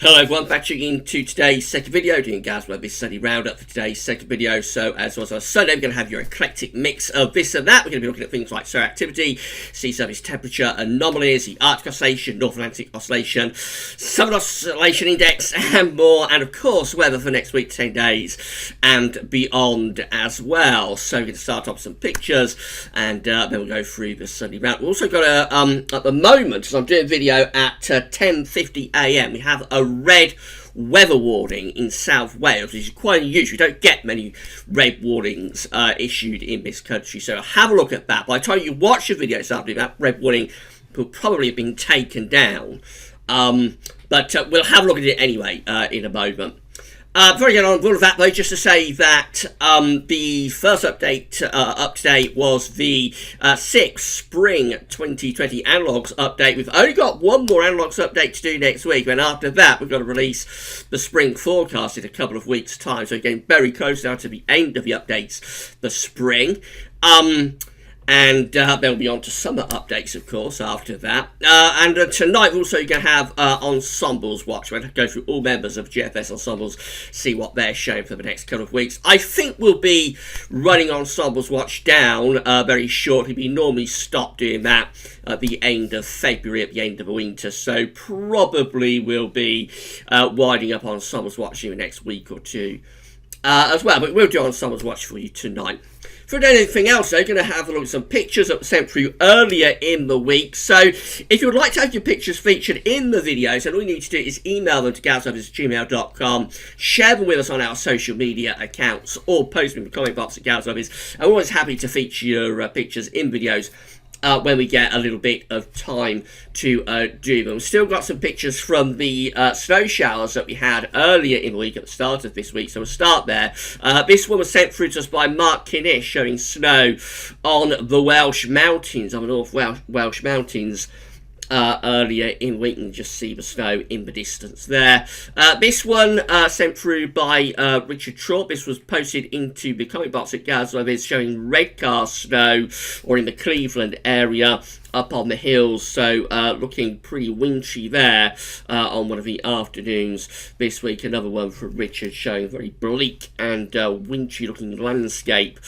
Hello everyone, back into today's second video, doing GWV Sunday Round Up for today's second video. So as was on Sunday, we're going to have your eclectic mix of this and that. We're going to be looking at things like solar activity, sea surface temperature, anomalies, the Arctic Oscillation, North Atlantic Oscillation, Southern Oscillation Index, and more. And of course, weather for next week, 10 days, and beyond as well. So we're going to start off with some pictures, and then we'll go through the Sunday Round. We've also got at the moment, as I'm doing a video at 10:50 AM, we have a red weather warning in South Wales, which is quite unusual. We don't get many red warnings issued in this country, so have a look at that. By the time you watch the video this afternoon, that red warning will probably have been taken down, but we'll have a look at it anyway in a moment. Before I get on with all of that, though, just to say that the first update up to date was the 6th Spring 2020 Analogs update. We've only got one more Analogs update to do next week, and after that we've got to release the spring forecast in a couple of weeks' time. So getting very close now to the end of the updates for spring. And they'll be on to summer updates, of course, after that. And tonight, we're also going to have Ensembles Watch. We're going to go through all members of GFS Ensembles, see what they're showing for the next couple of weeks. I think we'll be running Ensembles Watch down very shortly. We normally stop doing that at the end of February, at the end of the winter. So probably we'll be winding up Ensembles Watch in the next week or two as well. But we'll do Ensembles Watch for you tonight. For anything else, they're going to have a look at some pictures that were sent through earlier in the week. So if you would like to have your pictures featured in the videos, then all you need to do is email them to gazovers@gmail.com, share them with us on our social media accounts, or post them in the comment box at Gazovers. I'm always happy to feature your pictures in videos when we get a little bit of time to do them. We've still got some pictures from the snow showers that we had earlier in the week at the start of this week, so we'll start there. This one was sent through to us by Mark Kinnish, showing snow on the Welsh Mountains, on the North Welsh Mountains. Earlier in the week, and just see the snow in the distance there. This one sent through by Richard Trott. This was posted into the comment box at Gazovers, showing Redcar snow, or in the Cleveland area up on the hills, so looking pretty wintry there on one of the afternoons this week. Another one from Richard showing a very bleak and wintry looking landscape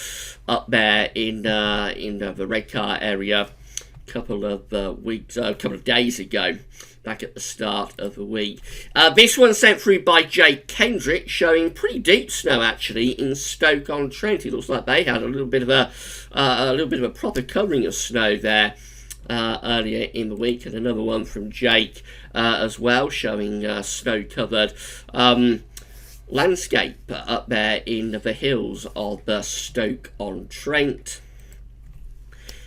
up there in the Redcar area. Couple of days ago, back at the start of the week. This one sent through by Jake Kendrick, showing pretty deep snow actually in Stoke-on-Trent. It looks like they had a little bit of a proper covering of snow there earlier in the week. And another one from Jake as well, showing snow-covered landscape up there in the hills of Stoke-on-Trent.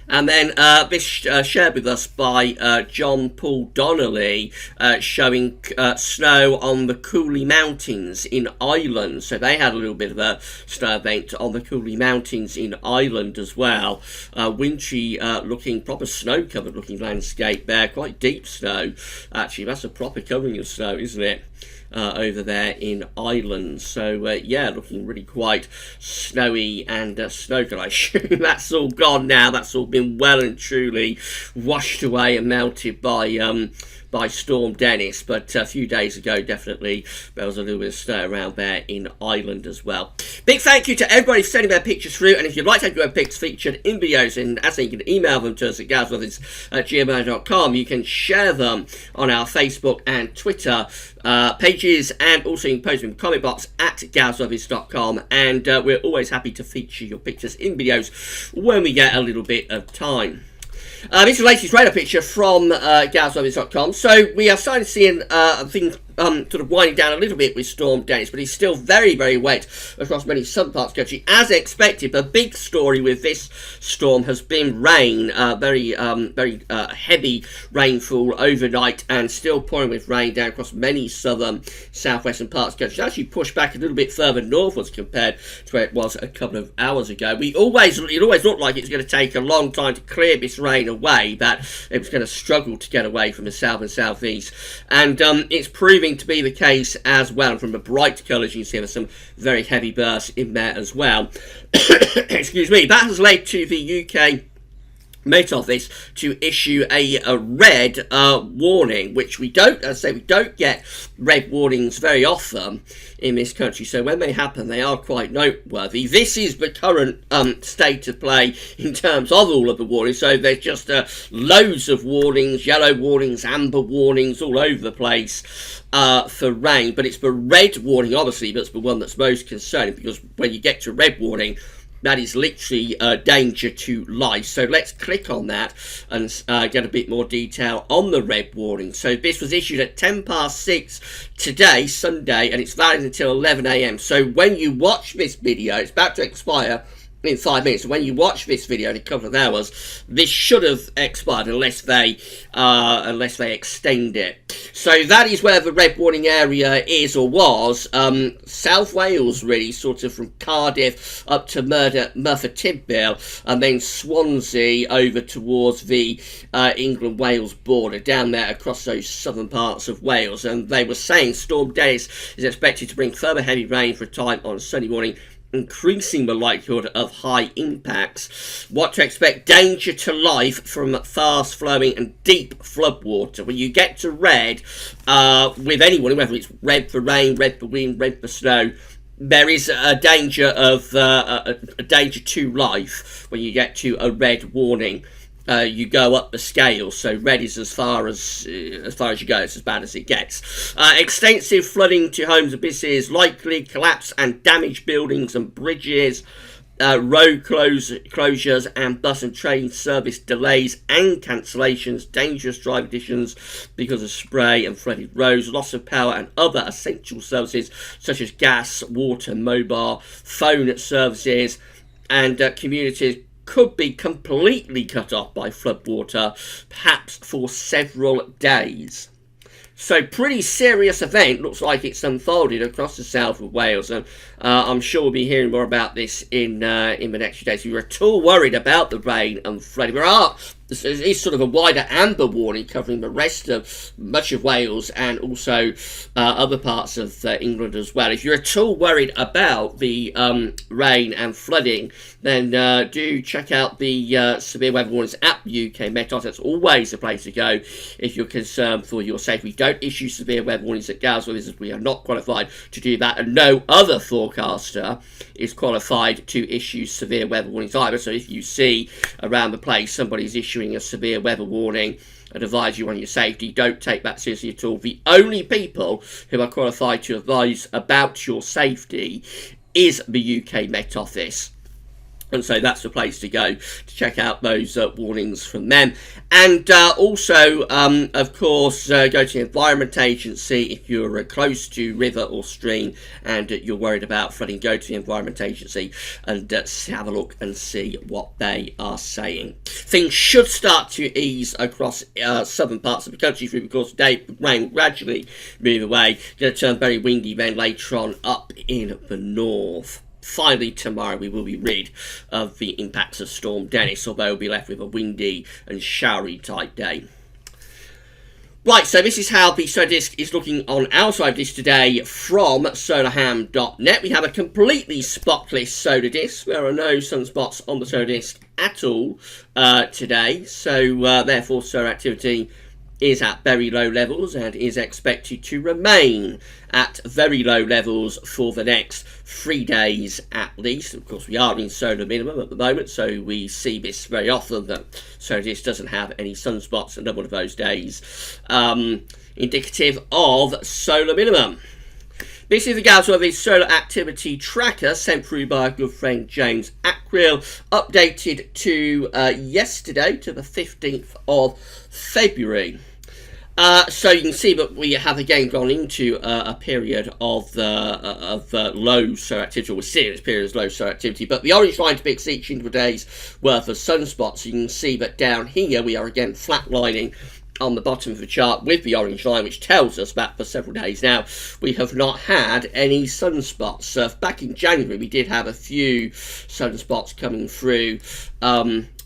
And then this shared with us by John Paul Donnelly, showing snow on the Cooley Mountains in Ireland. So they had a little bit of a snow event on the Cooley Mountains in Ireland as well. Wintry looking, proper snow-covered looking landscape there. Quite deep snow, actually. That's a proper covering of snow, isn't it? Over there in Ireland. So yeah, looking really quite snowy and snow-covered. I assume that's all gone now. That's all been well and truly washed away and melted by Storm Dennis, but a few days ago definitely there was a little bit of snow around there in Ireland as well. Big thank you to everybody for sending their pictures through, and if you'd like to have your pics featured in videos, and as I say, you can email them to us at gazovers@gmail.com. You can share them on our Facebook and Twitter pages, and also you can post them in the comment box at gazovers.com, and we're always happy to feature your pictures in videos when we get a little bit of time. This is the latest radar picture from Gazovers.com. So we are starting to see things sort of winding down a little bit with Storm Dennis, but he's still very, very wet across many southern parts of the country, as expected. The big story with this storm has been rain, very heavy rainfall overnight, and still pouring with rain down across many southern, southwestern parts of the country. It's actually pushed back a little bit further northwards compared to where it was a couple of hours ago. It always looked like it was going to take a long time to clear this rain away, that it was going to struggle to get away from the south and southeast, and it's proving to be the case as well. And from the bright colours you can see there's some very heavy bursts in there as well. Excuse me. That has led to the UK Met Office to issue a red warning, which we don't, as I say, we don't get red warnings very often in this country. So when they happen, they are quite noteworthy. This is the current state of play in terms of all of the warnings. So there's just loads of warnings, yellow warnings, amber warnings all over the place for rain. But it's the red warning, obviously, that's the one that's most concerning, because when you get to red warning, that is literally danger to life. So let's click on that and get a bit more detail on the red warning. So this was issued at 6:10 today, Sunday, and it's valid until 11 a.m. So when you watch this video, it's about to expire in 5 minutes. So when you watch this video in a couple of hours, this should have expired unless they extend it. So that is where the red warning area is, or was. South Wales, really, sort of from Cardiff up to Merthyr Tydfil, and then Swansea over towards the England-Wales border, down there across those southern parts of Wales. And they were saying Storm Dennis is expected to bring further heavy rain for a time on Sunday morning, increasing the likelihood of high impacts. What to expect: danger to life from fast flowing and deep floodwater. When you get to red, with anyone, whether it's red for rain, red for wind, red for snow, there is a danger of a danger to life when you get to a red warning. You go up the scale, so red is as far as you go. It's as bad as it gets. Extensive flooding to homes and businesses likely, collapse and damaged buildings and bridges, road closures and bus and train service delays and cancellations, dangerous driving conditions because of spray and flooded roads, loss of power and other essential services such as gas, water, mobile phone services, and communities could be completely cut off by floodwater, perhaps for several days. So pretty serious event. Looks like it's unfolded across the south of Wales, and I'm sure we'll be hearing more about this in the next few days. If you're at all worried about the rain and flooding, there is sort of a wider amber warning covering the rest of much of Wales and also other parts of England as well. If you're at all worried about the rain and flooding, then do check out the Severe Weather Warnings app, UK Met Office. That's always a place to go if you're concerned for your safety. We don't issue severe weather warnings at GWV, as we are not qualified to do that, and no other forecaster is qualified to issue severe weather warnings either. So if you see around the place somebody's issuing a severe weather warning and advise you on your safety, don't take that seriously at all. The only people who are qualified to advise about your safety is the UK Met Office. And so that's the place to go to check out those warnings from them. And also, of course, go to the Environment Agency if you're close to river or stream and you're worried about flooding. Go to the Environment Agency and have a look and see what they are saying. Things should start to ease across southern parts of the country through the course of the day. Rain will gradually move away. Going to turn very windy then later on up in the north. Finally, tomorrow we will be rid of the impacts of Storm Dennis, although we'll be left with a windy and showery type day. Right, so this is how the solar disk is looking on our side of this today from solarham.net. We have a completely spotless solar disk. There are no sunspots on the solar disk at all today, so therefore solar activity is at very low levels and is expected to remain at very low levels for the next 3 days at least. Of course, we are in solar minimum at the moment, so we see this very often, that solar disk doesn't have any sunspots another one of those days, indicative of solar minimum. This is the GWV Solar Activity Tracker sent through by our good friend James Ackrill, updated to yesterday, to the 15th of February. So you can see that we have again gone into a period of low solar activity, or we're seeing this period of low solar activity, but the orange line depicts each individual day's worth of sunspots. So you can see that down here we are again flatlining on the bottom of the chart with the orange line, which tells us that for several days now we have not had any sunspots. Back in January we did have a few sunspots coming through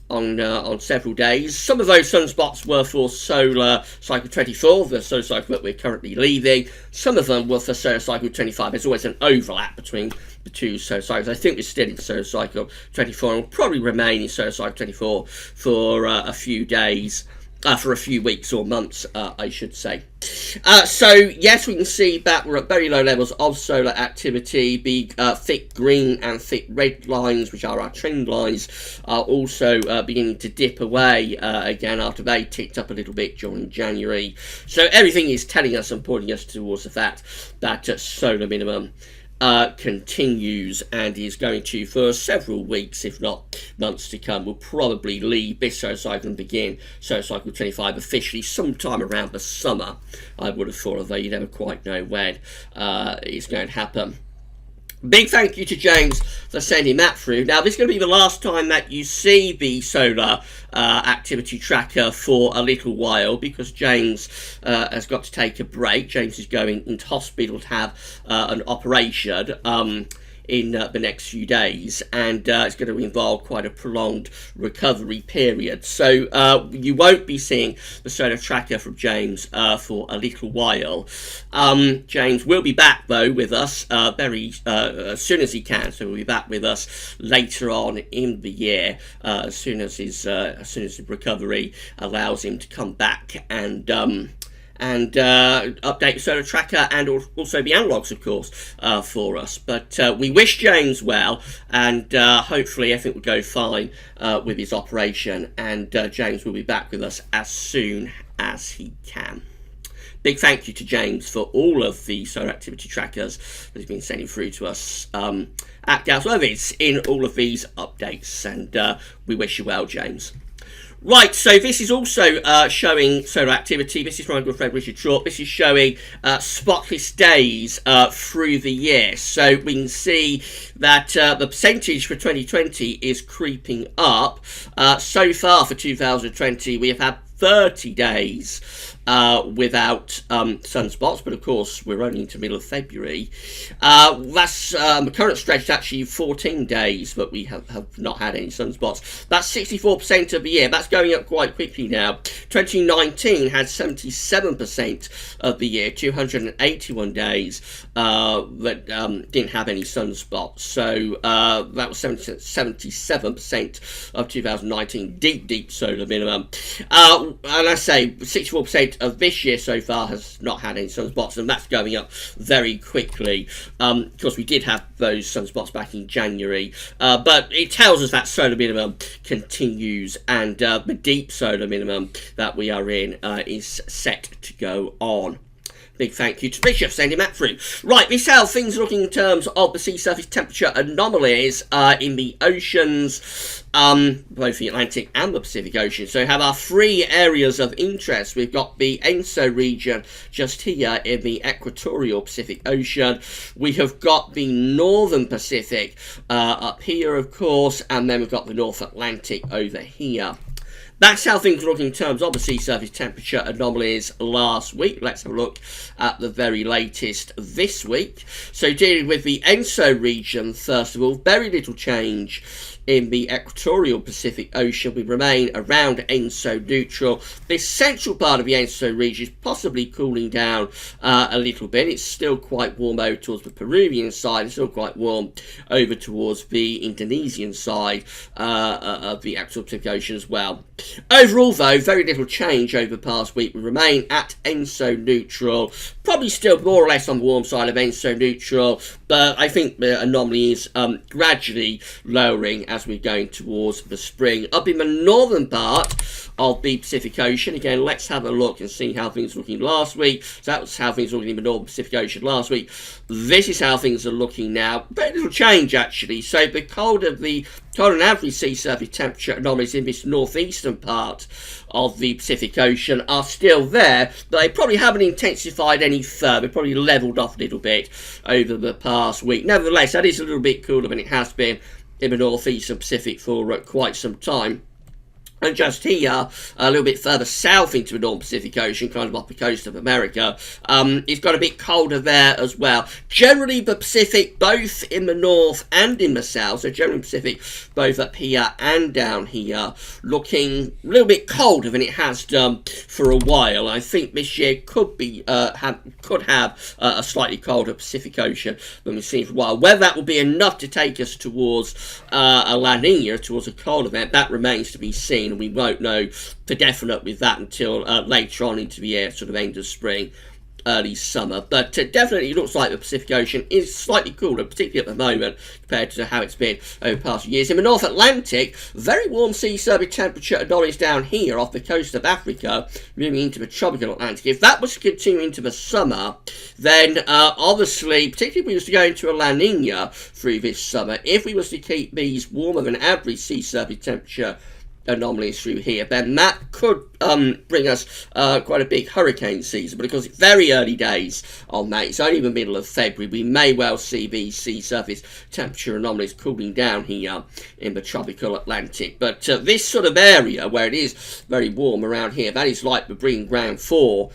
on several days. Some of those sunspots were for solar cycle 24, the solar cycle that we're currently leaving. Some of them were for solar cycle 25. There's always an overlap between the two solar cycles. I think we're still in solar cycle 24 and will probably remain in solar cycle 24 for a few days. For a few weeks or months, I should say. So, yes, we can see that we're at very low levels of solar activity. The thick green and thick red lines, which are our trend lines, are also beginning to dip away again after they ticked up a little bit during January. So everything is telling us and pointing us towards the fact that solar minimum continues and is going to, for several weeks, if not months to come, will probably leave this solar cycle and begin solar cycle 25 officially sometime around the summer, I would have thought, although you never quite know when it's going to happen. Big thank you to James for sending that through. Now, this is going to be the last time that you see the solar activity tracker for a little while, because James has got to take a break. James is going into hospital to have an operation in the next few days, and it's going to involve quite a prolonged recovery period. So you won't be seeing the solar tracker from James for a little while. James will be back though with us very as soon as he can. So he'll be back with us later on in the year as soon as the recovery allows him to come back and update the solar tracker and also the analogues, of course, for us. But we wish James well, and hopefully everything will go fine with his operation, and James will be back with us as soon as he can. Big thank you to James for all of the solar activity trackers that he's been sending through to us at GWV in all of these updates, and we wish you well, James. Right, so this is also showing solar activity. This is from my good friend Richard Short. This is showing spotless days through the year. So we can see that the percentage for 2020 is creeping up. So far for 2020, we have had 30 days without sunspots, but of course we're only into the middle of February. That's the current stretch is actually 14 days that we have not had any sunspots. That's 64% of the year. That's going up quite quickly now. 2019 had 77% of the year, 281 days that didn't have any sunspots. So that was 77% of 2019, deep solar minimum. And I say 64% of this year so far has not had any sunspots, and that's going up very quickly. Of course, we did have those sunspots back in January, but it tells us that solar minimum continues, and the deep solar minimum that we are in is set to go on. Big thank you to Bishop sending that through. Right, this is how things are looking in terms of the sea surface temperature anomalies in the oceans, both the Atlantic and the Pacific Ocean. So we have our three areas of interest. We've got the ENSO region just here in the equatorial Pacific Ocean. We have got the northern Pacific up here, of course, and then we've got the North Atlantic over here. That's how things were looking in terms of the sea surface temperature anomalies last week. Let's have a look at the very latest this week. So dealing with the ENSO region, first of all, very little change in the equatorial Pacific Ocean. We remain around ENSO neutral. This central part of the ENSO region is possibly cooling down a little bit. It's still quite warm over towards the Peruvian side. It's still quite warm over towards the Indonesian side of the actual Pacific Ocean as well. Overall, though, very little change over the past week. We remain at ENSO neutral. Probably still more or less on the warm side of ENSO neutral, but I think the anomaly is gradually lowering as we're going towards the spring. Up in the northern part of the Pacific Ocean, again, let's have a look and see how things were looking last week. So that was how things were looking in the northern Pacific Ocean last week. This is how things are looking now. Very little change, actually. So the colder and average sea surface temperature anomalies in this northeastern part of the Pacific Ocean are still there, but they probably haven't intensified any further. They've probably levelled off a little bit over the past week. Nevertheless, that is a little bit cooler than it has been in the northeastern Pacific for quite some time. And just here, a little bit further south into the North Pacific Ocean, kind of off the coast of America, it's got a bit colder there as well. Generally, the Pacific, both in the north and in the south, so generally Pacific, both up here and down here, looking a little bit colder than it has done for a while. I think this year could be could have a slightly colder Pacific Ocean than we've seen for a while. Whether that will be enough to take us towards a La Nina, towards a cold event, that remains to be seen. And we won't know for definite with that until later on into the year, sort of end of spring, early summer. But definitely it looks like the Pacific Ocean is slightly cooler, particularly at the moment, compared to how it's been over the past few years. In the North Atlantic, very warm sea surface temperature anomalies down here off the coast of Africa, moving into the tropical Atlantic. If that was to continue into the summer, then obviously, particularly if we was to go into a La Nina through this summer, if we was to keep these warmer than average sea surface temperature anomalies through here, then that could bring us quite a big hurricane season. But because it's very early days on that, it's only the middle of February, we may well see these sea surface temperature anomalies cooling down here in the tropical Atlantic. But this sort of area where it is very warm around here, that is like the breeding ground for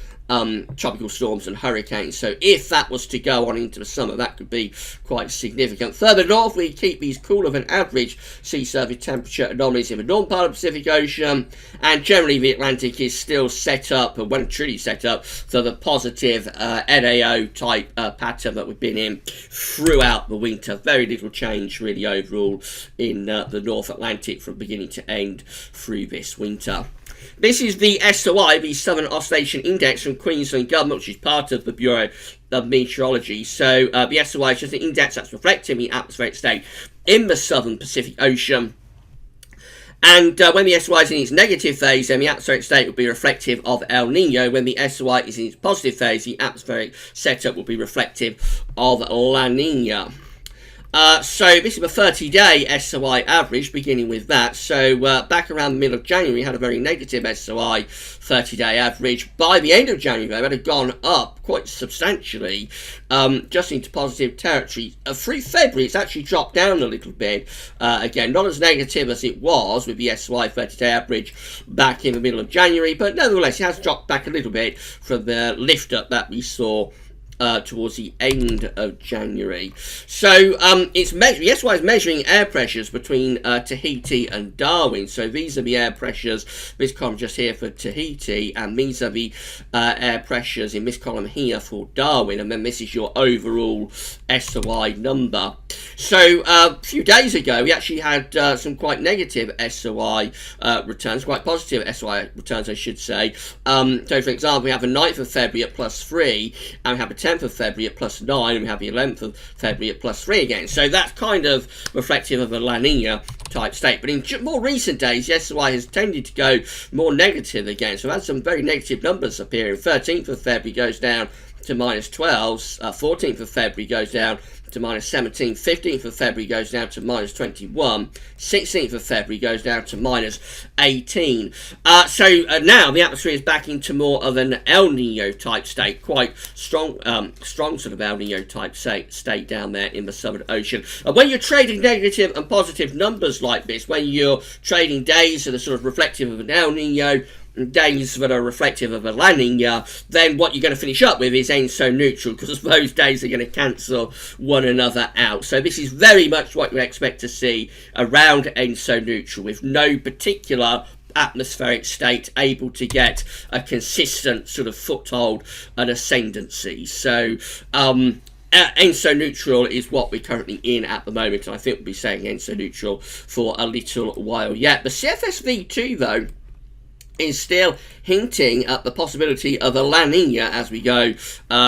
tropical storms and hurricanes. So if that was to go on into the summer, that could be quite significant. Further north, we keep these cooler than average sea surface temperature anomalies in the northern part of the Pacific Ocean, and generally the Atlantic is still set up, and when truly set up, for the positive NAO type pattern that we've been in throughout the winter. Very little change really overall in the North Atlantic from beginning to end through this winter. This is the SOI, the Southern Oscillation Index from Queensland Government, which is part of the Bureau of Meteorology. So the SOI is just an index that's reflecting the atmospheric state in the Southern Pacific Ocean. And when the SOI is in its negative phase, then the atmospheric state will be reflective of El Nino. When the SOI is in its positive phase, the atmospheric setup will be reflective of La Nina. So this is a 30-day SOI average, beginning with that. So back around the middle of January, we had a very negative SOI 30-day average. By the end of January, though, it had gone up quite substantially, just into positive territory. Through February, it's actually dropped down a little bit. Again, not as negative as it was with the SOI 30-day average back in the middle of January, but nevertheless, it has dropped back a little bit from the lift-up that we saw towards the end of January. So the SOI is measuring air pressures between Tahiti and Darwin. So these are the air pressures, this column just here for Tahiti, and these are the air pressures in this column here for Darwin, and then this is your overall SOI number. So a few days ago we actually had some quite negative SOI returns, quite positive SOI returns I should say. So for example, we have the 9th of February at +3, and we have the 10th of February at +9, and we have the 11th of February at +3 again. So that's kind of reflective of a La Nina type state. But in more recent days, the SOI has tended to go more negative again. So we've had some very negative numbers appearing. 13th of February goes down to -12, 14th of February goes down to -17, 15th of February goes down to -21, 16th of February goes down to -18. So now the atmosphere is back into more of an El Nino type state, quite strong sort of El Nino type state down there in the Southern Ocean. And when you're trading negative and positive numbers like this, when you're trading days that are sort of reflective of an El Nino, days that are reflective of a La Nina, then what you're going to finish up with is ENSO neutral, because those days are going to cancel one another out. So this is very much what you expect to see around ENSO neutral, with no particular atmospheric state able to get a consistent sort of foothold and ascendancy. So ENSO neutral is what we're currently in at the moment, and I think we'll be saying ENSO neutral for a little while yet. The CFSV2 though is still hinting at the possibility of a La Nina as we go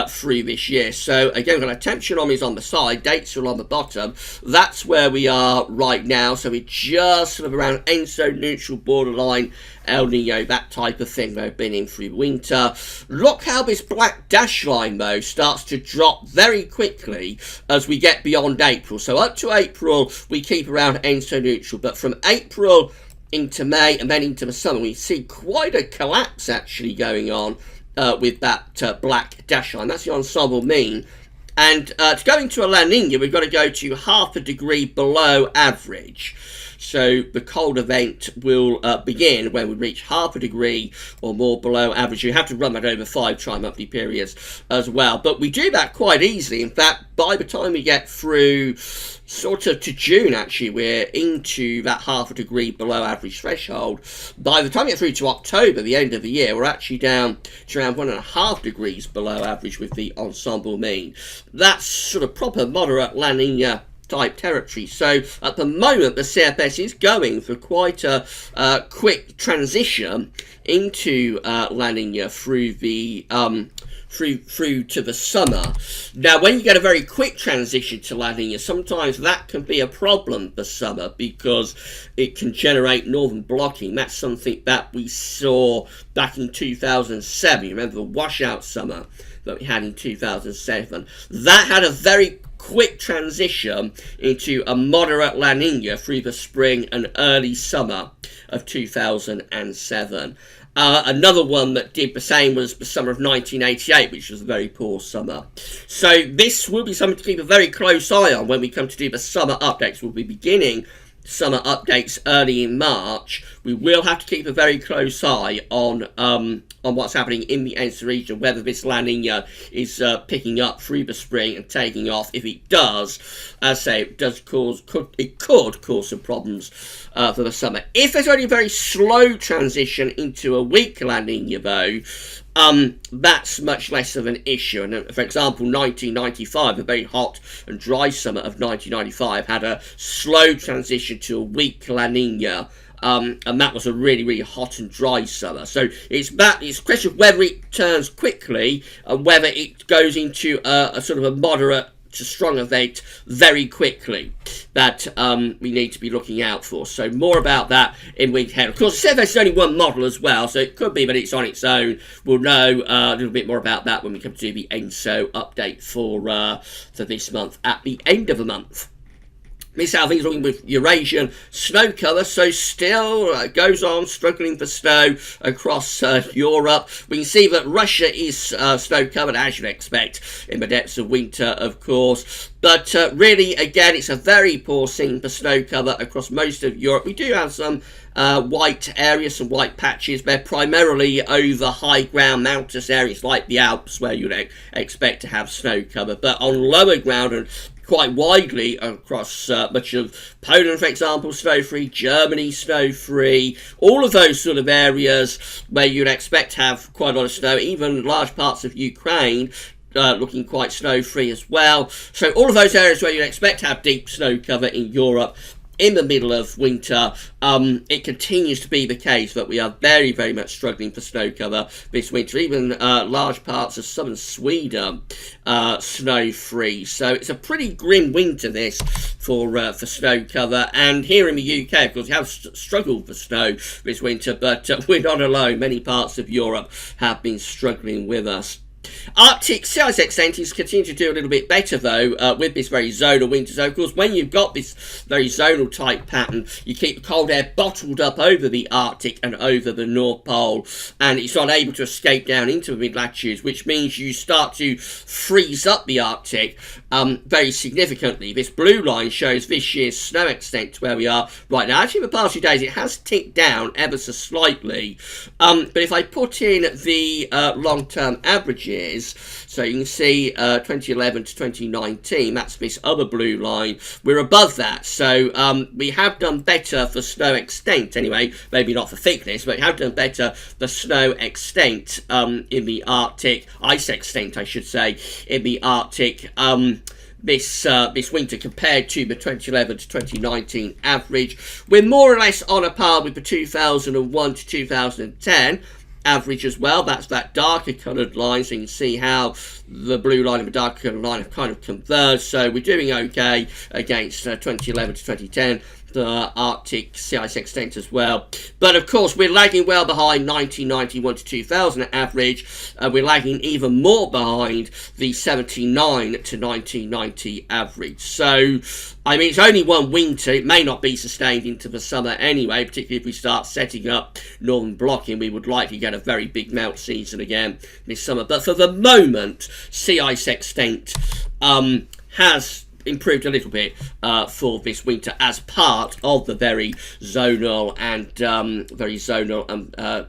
through this year. So again, we've got our temperature anomalies on the side, dates are on the bottom. That's where we are right now. So we're just sort of around ENSO neutral, borderline El Nino, that type of thing they've been in through winter. Look how this black dash line though starts to drop very quickly as we get beyond April. So up to April we keep around ENSO neutral, but from April into May and then into the summer we see quite a collapse actually going on with that black dash line. That's the ensemble mean, and to go into a La Nina we've got to go to 0.5 degree below average. So the cold event will begin when we reach half a degree or more below average. You have to run that over 5 tri-monthly periods as well. But we do that quite easily. In fact, by the time we get through sort of to June, actually, we're into that half a degree below average threshold. By the time we get through to October, the end of the year, we're actually down to around 1.5 degrees below average with the ensemble mean. That's sort of proper moderate La Nina type territory. So at the moment, the CFS is going for quite a quick transition into La Nina through the through to the summer. Now, when you get a very quick transition to La Nina, sometimes that can be a problem for summer because it can generate northern blocking. That's something that we saw back in 2007. You remember the washout summer that we had in 2007? That had a very quick transition into a moderate La Nina through the spring and early summer of 2007. Another one that did the same was the summer of 1988, which was a very poor summer. So this will be something to keep a very close eye on when we come to do the summer updates. We'll be beginning summer updates early in March. We will have to keep a very close eye on what's happening in the ENSO region, whether this La Nina is picking up through the spring and taking off. If it does, as I say, it could cause some problems for the summer. If there's only a very slow transition into a weak La Nina, though, that's much less of an issue. And for example, 1995, a very hot and dry summer of 1995, had a slow transition to a weak La Nina. And that was a really, really hot and dry summer. So it's a question of whether it turns quickly and whether it goes into a sort of a moderate to strong event very quickly that we need to be looking out for. So more about that in week ahead. Of course, there's only one model as well, so it could be that it's on its own. We'll know a little bit more about that when we come to do the ENSO update for this month at the end of the month. This how things looking with Eurasian snow cover, so still goes on struggling for snow across Europe. We can see that Russia is snow covered, as you'd expect, in the depths of winter, of course. But really, again, it's a very poor scene for snow cover across most of Europe. We do have some white areas, some white patches. They're primarily over high ground mountainous areas like the Alps, where you'd expect to have snow cover. But on lower ground and quite widely across much of Poland, for example, snow-free, Germany, snow-free, all of those sort of areas where you'd expect to have quite a lot of snow, even large parts of Ukraine looking quite snow-free as well. So all of those areas where you'd expect to have deep snow cover in Europe in the middle of winter, it continues to be the case that we are very, very much struggling for snow cover this winter. Even large parts of southern Sweden snow-free. So it's a pretty grim winter, this, for snow cover. And here in the UK, of course, we have struggled for snow this winter, but we're not alone. Many parts of Europe have been struggling with us. Arctic sea ice extent is continuing to do a little bit better, though, with this very zonal winter. So, of course, when you've got this very zonal type pattern, you keep the cold air bottled up over the Arctic and over the North Pole, and it's not able to escape down into the mid-latitudes, which means you start to freeze up the Arctic very significantly. This blue line shows this year's snow extent where we are right now. Actually, in the past few days, it has ticked down ever so slightly. But if I put in the long-term averages, so you can see 2011 to 2019, that's this other blue line, we're above that. So we have done better for snow extent anyway, maybe not for thickness, but we have done better for snow extent in the Arctic, ice extent I should say, in the Arctic this winter compared to the 2011 to 2019 average. We're more or less on a par with the 2001 to 2010 average as well. That's that darker coloured line, so you can see how the blue line and the darker coloured line have kind of converged. So we're doing okay against 2011 to 2010, the Arctic sea ice extent as well. But of course, we're lagging well behind 1991 to 2000 average. We're lagging even more behind the 79 to 1990 average. So, I mean, it's only one winter. It may not be sustained into the summer anyway, particularly if we start setting up northern blocking. We would likely get a very big melt season again this summer. But for the moment, sea ice extent has improved a little bit for this winter as part of the very zonal and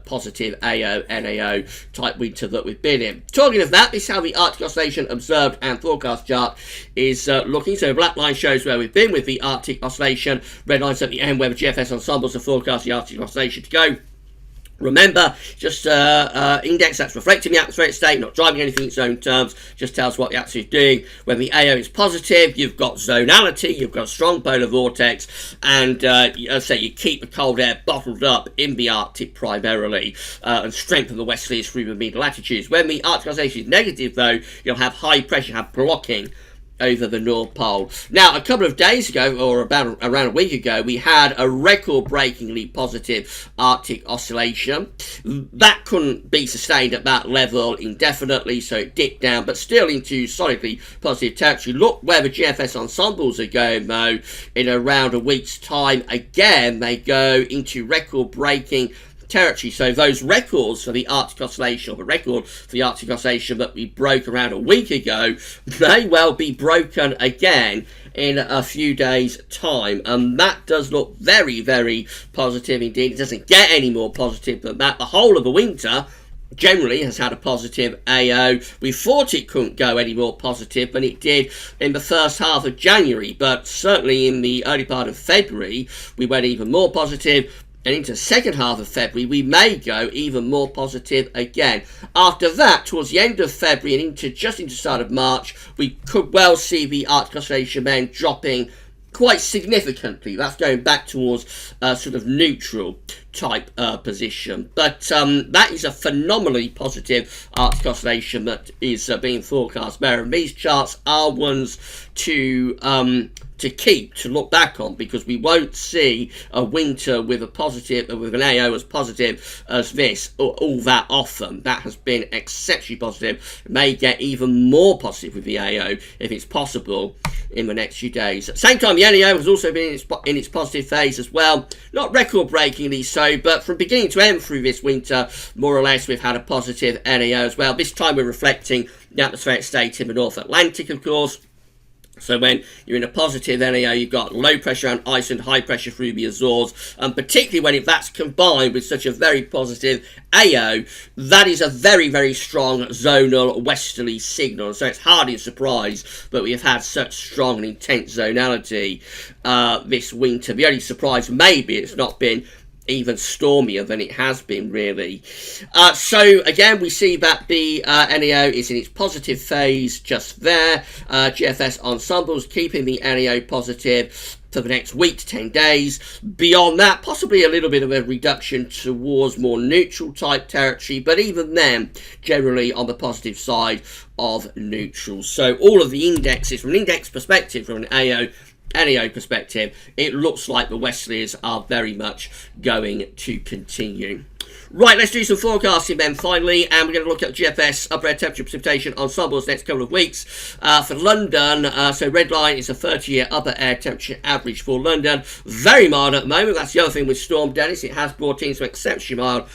positive AO, NAO type winter that we've been in. Talking of that, this is how the Arctic Oscillation observed and forecast chart is looking. So black line shows where we've been with the Arctic Oscillation, red lines at the end where the GFS ensembles are forecast the Arctic Oscillation to go. Remember, just index that's reflecting the atmospheric state, not driving anything in its own terms, just tells what the atmosphere is doing. When the AO is positive, you've got zonality, you've got a strong polar vortex, and as I say, you keep the cold air bottled up in the Arctic primarily, and strengthen the westerlies through the mid-latitudes. When the Arctic Oscillation is negative, though, you'll have high pressure, have blocking over the North Pole. Now, a couple of days ago, or around a week ago, we had a record-breakingly positive Arctic oscillation. That couldn't be sustained at that level indefinitely, so it dipped down, but still into solidly positive territory. Look where the GFS ensembles are going, though, in around a week's time. Again, they go into record-breaking territory. So those records for the Arctic Oscillation, or the record for the Arctic Oscillation that we broke around a week ago, may well be broken again in a few days' time. And that does look very, very positive indeed. It doesn't get any more positive than that. The whole of the winter generally has had a positive AO. We thought it couldn't go any more positive than it did in the first half of January, but certainly in the early part of February, we went even more positive. And into the second half of February, we may go even more positive again. After that, towards the end of February and just into the start of March, we could well see the Arctic Oscillation then dropping quite significantly. That's going back towards sort of neutral type position. But that is a phenomenally positive Arctic Oscillation that is being forecast there. And these charts are ones to look back on, because we won't see a winter with with an AO as positive as this all that often. That has been exceptionally positive. It may get even more positive with the AO if it's possible in the next few days. At the same time, the NAO has also been in its positive phase as well. Not record-breakingly so, but from beginning to end through this winter, more or less, we've had a positive NAO as well. This time we're reflecting the atmospheric state in the North Atlantic, of course. So when you're in a positive NAO, you've got low pressure around Iceland, high pressure through the Azores, and particularly when that's combined with such a very positive AO, that is a very, very strong zonal westerly signal. So it's hardly a surprise that we have had such strong and intense zonality this winter. The only surprise maybe it's not been even stormier than it has been, really. So again, we see that the NAO is in its positive phase just there. GFS ensembles keeping the NAO positive for the next week to 10 days. Beyond that, possibly a little bit of a reduction towards more neutral type territory, but even then, generally on the positive side of neutral. So all of the indexes, from an index perspective, from an AO NAO perspective, it looks like the westerlies are very much going to continue. Right, let's do some forecasting then finally, and we're going to look at GFS upper air temperature precipitation ensembles next couple of weeks. For London, so red line is a 30-year upper air temperature average for London. Very mild at the moment. That's the other thing with Storm Dennis. It has brought in some exceptionally mild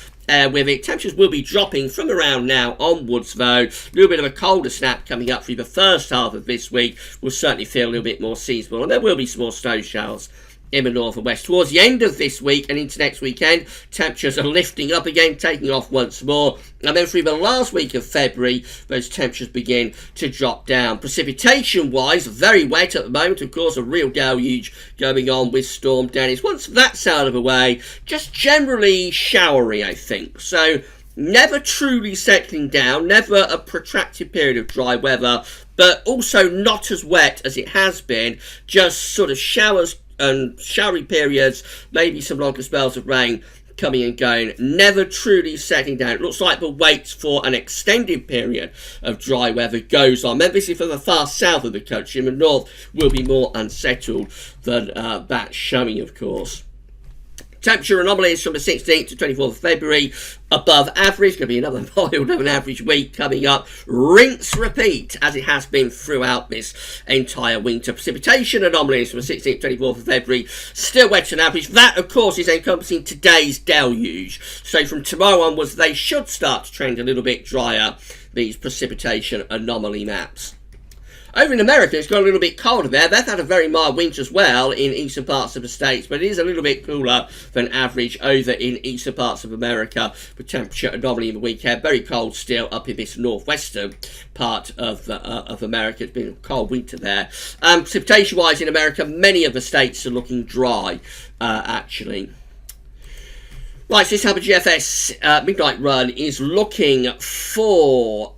with it. Temperatures will be dropping from around now onwards, though. A little bit of a colder snap coming up through the first half of this week will certainly feel a little bit more seasonal, and there will be some more snow showers in the north and west. Towards the end of this week and into next weekend, temperatures are lifting up again, taking off once more, and then through the last week of February, those temperatures begin to drop down. Precipitation-wise, very wet at the moment, of course, a real deluge going on with Storm Dennis. Once that's out of the way, just generally showery, I think. So never truly settling down, never a protracted period of dry weather, but also not as wet as it has been, just sort of showers and showery periods, maybe some longer spells of rain coming and going, never truly settling down. It looks like the wait for an extended period of dry weather goes on. Maybe this is for the far south of the country, and the north will be more unsettled than that showing, of course. Temperature anomalies from the 16th to 24th of February, above average. Going to be another mild of an average week coming up. Rinse, repeat, as it has been throughout this entire winter. Precipitation anomalies from the 16th to 24th of February, still wet on average. That, of course, is encompassing today's deluge. So from tomorrow onwards, they should start to trend a little bit drier, these precipitation anomaly maps. Over in America, it's got a little bit colder there. They've had a very mild winter as well in eastern parts of the states, but it is a little bit cooler than average over in eastern parts of America, with temperature anomaly in the weekend. Very cold still up in this northwestern part of America. It's been a cold winter there. Precipitation-wise in America, many of the states are looking dry, actually. Right, so this Hubbard GFS midnight run is looking for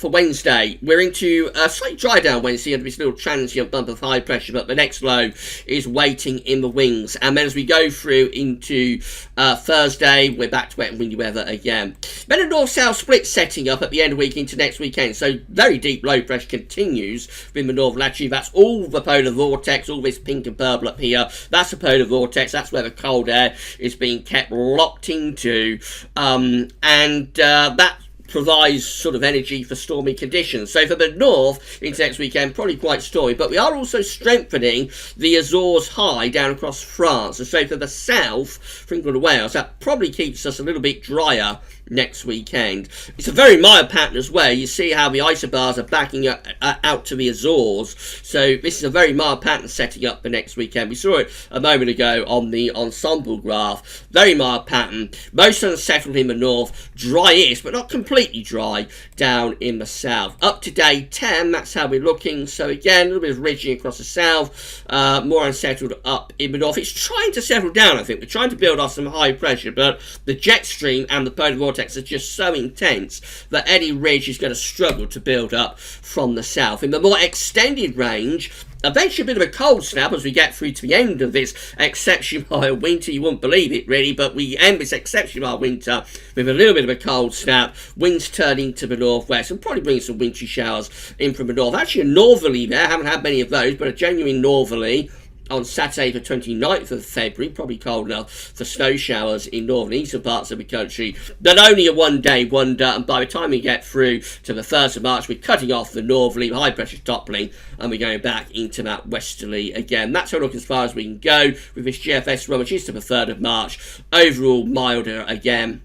Wednesday. We're into a slight dry down Wednesday under this little transient bump of high pressure, but the next low is waiting in the wings. And then as we go through into Thursday, we're back to wet and windy weather again. Then a north-south split setting up at the end of the week into next weekend. So very deep low pressure continues in the northern latitude. That's all the polar vortex, all this pink and purple up here. That's the polar vortex. That's where the cold air is being kept locked into, and that provides sort of energy for stormy conditions. So for the north into next weekend, probably quite stormy, but we are also strengthening the Azores high down across France. And so for the south, for England and Wales, that probably keeps us a little bit drier next weekend. It's a very mild pattern as well. You see how the isobars are backing up, out to the Azores. So this is a very mild pattern setting up for next weekend. We saw it a moment ago on the ensemble graph. Very mild pattern. Most unsettled in the north. Dryish, but not completely dry down in the south. Up to day 10, that's how we're looking. So again, a little bit of ridging across the south. More unsettled up in the north. It's trying to settle down, I think. We're trying to build off some high pressure, but the jet stream and the polar vortex are just so intense that any ridge is going to struggle to build up from the south. In the more extended range, eventually a bit of a cold snap as we get through to the end of this exceptionally mild winter. You wouldn't believe it really, but we end this exceptionally mild winter with a little bit of a cold snap. Winds turning to the northwest and probably bring some wintry showers in from the north. Actually a northerly there, haven't had many of those, but a genuine northerly on Saturday the 29th of February, probably cold enough for snow showers in northern eastern parts of the country, but only a one-day wonder, and by the time we get through to the 1st of March, we're cutting off the northerly, high pressure toppling, and we're going back into that westerly again. That's how we look as far as we can go with this GFS run, which is to the 3rd of March. Overall, milder again.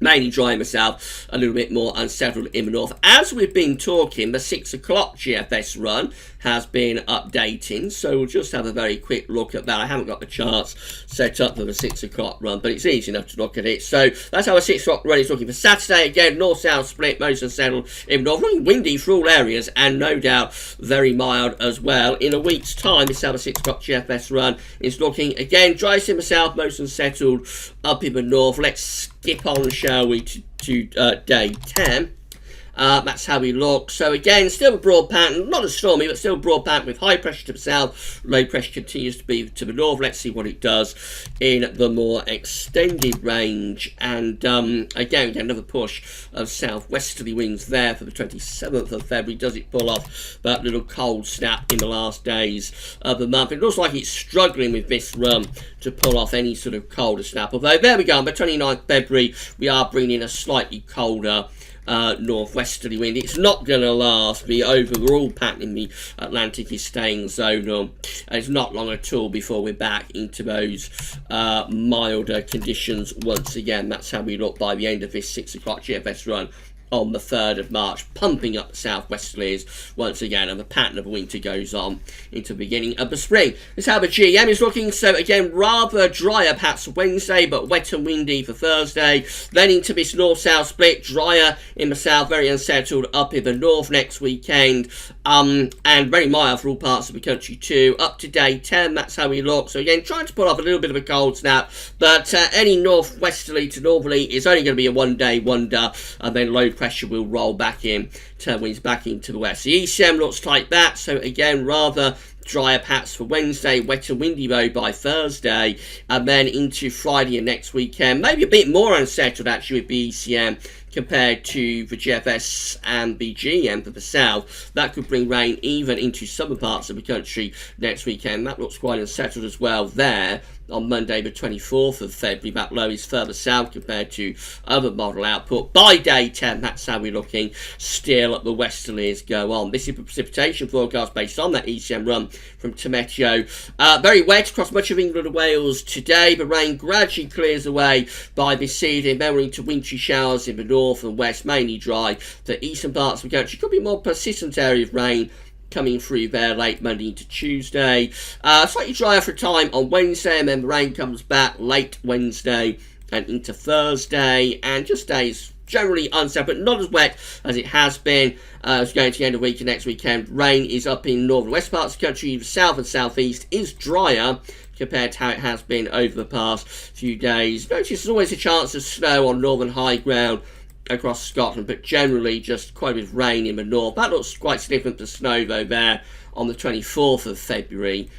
Mainly dry in the south, a little bit more unsettled in the north. As we've been talking, the 6 o'clock GFS run has been updating, so we'll just have a very quick look at that. I haven't got the charts set up for the 6 o'clock run, but it's easy enough to look at it. So that's how a 6 o'clock run is looking for Saturday. Again, north-south split, most unsettled in the north. Looking windy for all areas, and no doubt very mild as well. In a week's time, this is how the 6 o'clock GFS run is looking. Again, dry in the south, most unsettled up in the north. Let's skip on, shall we, to day 10. That's how we look. So again, still a broad pattern, not as stormy, but still a broad pattern with high pressure to the south, low pressure continues to be to the north. Let's see what it does in the more extended range. And again, we get another push of southwesterly winds there for the 27th of February. Does it pull off that little cold snap in the last days of the month? It looks like it's struggling with this run to pull off any sort of colder snap. Although, there we go, on the 29th of February, we are bringing a slightly colder northwesterly wind. It's not going to last. The overall pattern in the Atlantic is staying zonal. It's not long at all before we're back into those milder conditions once again. That's how we look by the end of this 6 o'clock GFS run on the 3rd of March, pumping up the southwesterlies once again, and the pattern of winter goes on into the beginning of the spring. This is how the GM is looking. So again, rather drier perhaps Wednesday, but wet and windy for Thursday. Then into this north-south split, drier in the south, very unsettled up in the north next weekend, and very mild for all parts of the country too. Up to day 10, that's how we look. So again, trying to pull off a little bit of a cold snap, but any northwesterly to northerly is only going to be a one-day wonder, and then low pressure will roll back in, turn winds back into the west. The ECM looks like that, so again, rather drier patch for Wednesday, wet and windy though by Thursday, and then into Friday and next weekend. Maybe a bit more unsettled actually with the ECM compared to the GFS and the GM for the south. That could bring rain even into some parts of the country next weekend. That looks quite unsettled as well there. On Monday the 24th of February, that low is further south compared to other model output. By day 10, that's how we're looking. Still, the westerlies go on. This is the precipitation forecast based on that ECM run from Tometeo. Very wet across much of England and Wales today. The rain gradually clears away by this evening. Then we're into wintry showers in the north and west, mainly dry. The eastern parts of the country could be a more persistent area of rain coming through there late Monday into Tuesday. Slightly drier for a time on Wednesday, and then the rain comes back late Wednesday and into Thursday, and just stays generally unsettled, but not as wet as it has been. As going to the end of the week and next weekend, rain is up in northern west parts of the country. The south and southeast is drier compared to how it has been over the past few days. Notice there's always a chance of snow on northern high ground across Scotland, but generally just quite a bit of rain in the north. That looks quite significant to snow though there on the 24th of February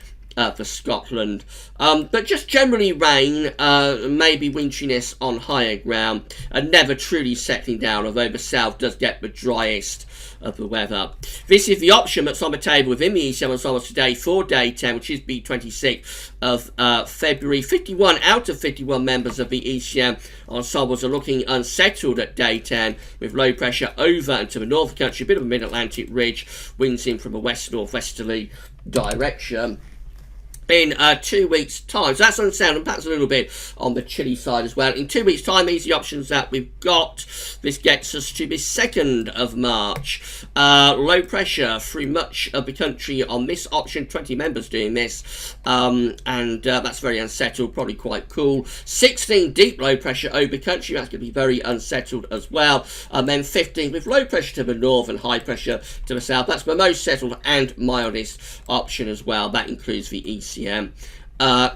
for Scotland. But just generally rain, maybe winteriness on higher ground, and never truly settling down, although the south does get the driest of the weather. This is the option that's on the table within the ECM ensembles today for day 10, which is B26 of February. 51 out of 51 members of the ECM ensembles are looking unsettled at day 10, with low pressure over and to the north of the country, a bit of a mid-Atlantic ridge, winds in from a west-northwesterly direction in 2 weeks' time. So that's unsettled, and perhaps a little bit on the chilly side as well. In 2 weeks' time, these are the options that we've got. This gets us to the 2nd of March. Low pressure through much of the country on this option. 20 members doing this, and that's very unsettled, probably quite cool. 16 deep low pressure over the country. That's going to be very unsettled as well. And then 15 with low pressure to the north and high pressure to the south. That's the most settled and mildest option as well. That includes the ECM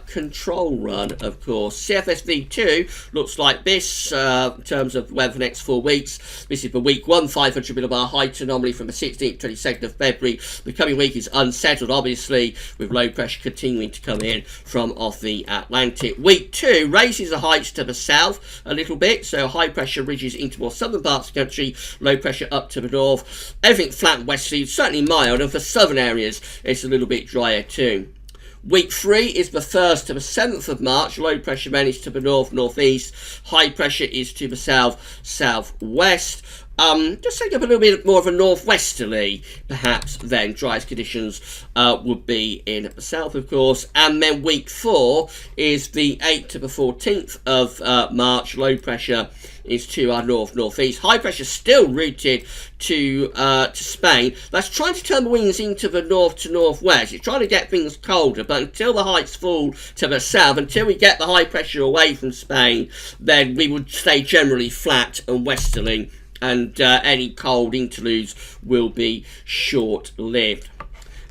control run, of course. CFSV2 looks like this in terms of weather for the next 4 weeks. This is for week 1, 500 millibar height anomaly from the 16th to 22nd of February. The coming week is unsettled, obviously, with low pressure continuing to come in from off the Atlantic. Week 2 raises the heights to the south a little bit, so high pressure ridges into more southern parts of the country, low pressure up to the north. Everything flat and westerly, certainly mild, and for southern areas it's a little bit drier too. Week 3 is the 1st to the 7th of March. Low pressure managed to the north-northeast. High pressure is to the south-southwest. Just take up a little bit more of a northwesterly, perhaps, then driest conditions would be in the south, of course. And then week 4 is the 8th to the 14th of March. Low pressure is to our north-northeast. High pressure still routed to Spain. That's trying to turn the winds into the north to northwest. It's trying to get things colder, but until the heights fall to the south, until we get the high pressure away from Spain, then we would stay generally flat and westerly, and any cold interludes will be short-lived.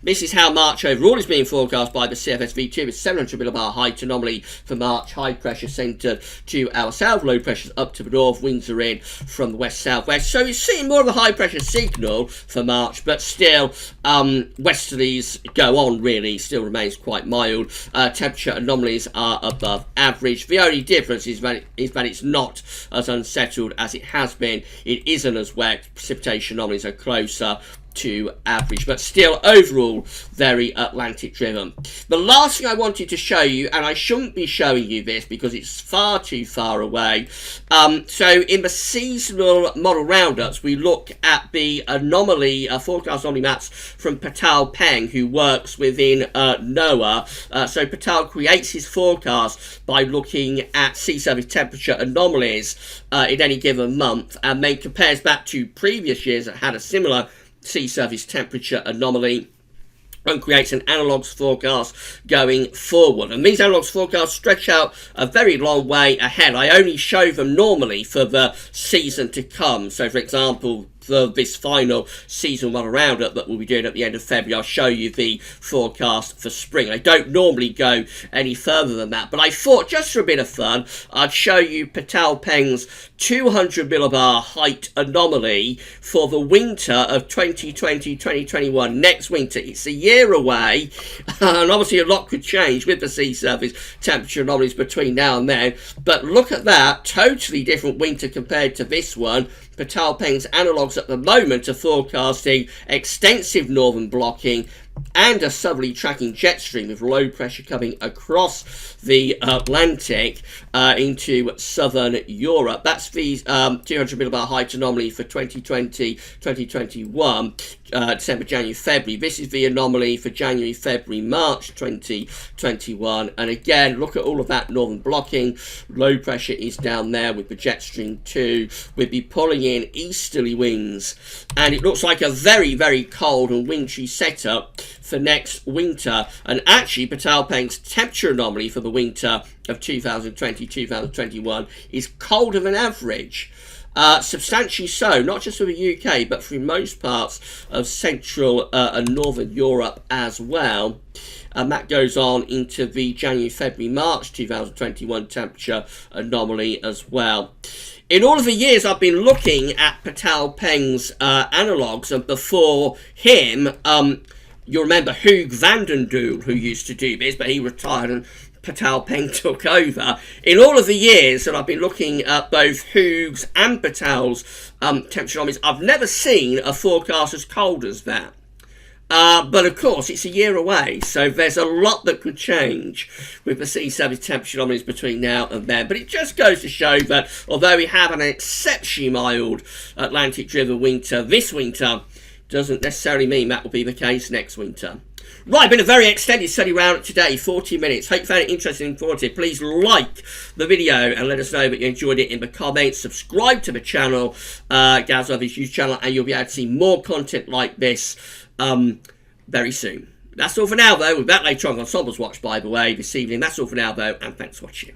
This is how March overall is being forecast by the CFSV2 with 700 millibar height anomaly for March. High pressure centred to our south, low pressures up to the north, winds are in from the west-southwest. So you're seeing more of a high pressure signal for March, but still westerlies go on really, still remains quite mild. Temperature anomalies are above average. The only difference is that it's not as unsettled as it has been. It isn't as wet. Precipitation anomalies are closer to average, but still overall very Atlantic driven. The last thing I wanted to show you, and I shouldn't be showing you this because it's far too far away, so in the seasonal model roundups we look at the anomaly forecast anomaly maps from Patal Peng, who works within NOAA. So Patal creates his forecast by looking at sea surface temperature anomalies in any given month, and then compares back to previous years that had a similar sea surface temperature anomaly, and creates an analogues forecast going forward. And these analogues forecasts stretch out a very long way ahead. I only show them normally for the season to come. So, for example, for this final season model roundup that we'll be doing at the end of February, I'll show you the forecast for spring. I don't normally go any further than that, but I thought just for a bit of fun, I'd show you Patal Peng's 200 millibar height anomaly for the winter of 2020-2021, next winter. It's a year away, and obviously a lot could change with the sea surface temperature anomalies between now and then, but look at that, totally different winter compared to this one. Patal Peng's analogues at the moment are forecasting extensive northern blocking and a southerly tracking jet stream with low pressure coming across the Atlantic into southern Europe. That's the 200 millibar height anomaly for 2020, 2021, December, January, February. This is the anomaly for January, February, March 2021. And again, look at all of that northern blocking. Low pressure is down there with the jet stream 2. We'll be pulling in easterly winds, and it looks like a very, very cold and wintry setup for next winter. And actually, Patalpeng's temperature anomaly for the winter of 2020-2021 is colder than average. Substantially so, not just for the UK, but for most parts of Central and Northern Europe as well. And that goes on into the January, February, March 2021 temperature anomaly as well. In all of the years I've been looking at Patalpeng's analogues, and before him, you'll remember Hugues van den Doel, who used to do this, but he retired and Patalpeng took over. In all of the years that I've been looking at both Hugues and Patal's temperature anomalies, I've never seen a forecast as cold as that. But of course, it's a year away, so there's a lot that could change with the sea surface temperature anomalies between now and then. But it just goes to show that although we have an exceptionally mild Atlantic-driven winter this winter, doesn't necessarily mean that will be the case next winter. Right, been a very extended study round today, 40 minutes. Hope you found it interesting and informative. Please like the video and let us know that you enjoyed it in the comments. Subscribe to the channel, GWV's YouTube channel, and you'll be able to see more content like this very soon. That's all for now, though. We'll be back later on Ensembles Watch, by the way, this evening. That's all for now, though, and thanks for watching.